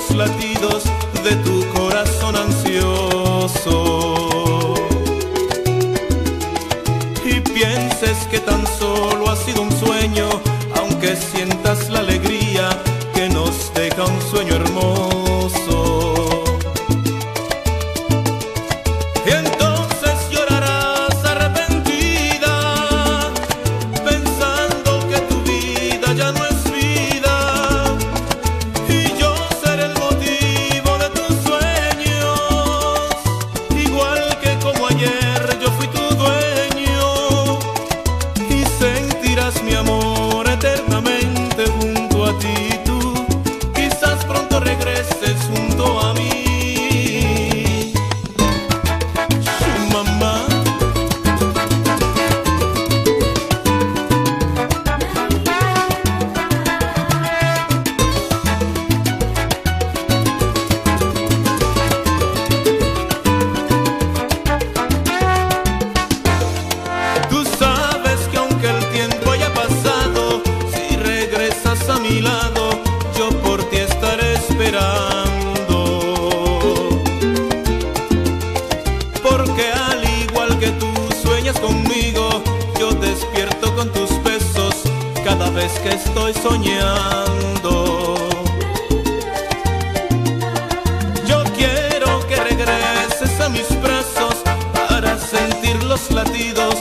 los latidos de tu corazón ansioso y pienses que tan solo ha sido un sueño, aunque sientas la alegría que nos deja un sueño hermoso. Y entonces llorarás arrepentida, pensando que tu vida ya no es vida, y yo seré el motivo de tus sueños, igual que como ayer yo fui tu dueño, y sentirás mi amor eternamente junto a ti. Tú quizás pronto regreses junto a mí. Mamá, tú sabes que aunque el tiempo haya pasado, si regresas a mi lado, yo por ti estaré esperando. Porque al igual que tú sueñas conmigo, yo despierto con tus besos cada vez que estoy soñando. Yo quiero que regreses a mis brazos para sentir los latidos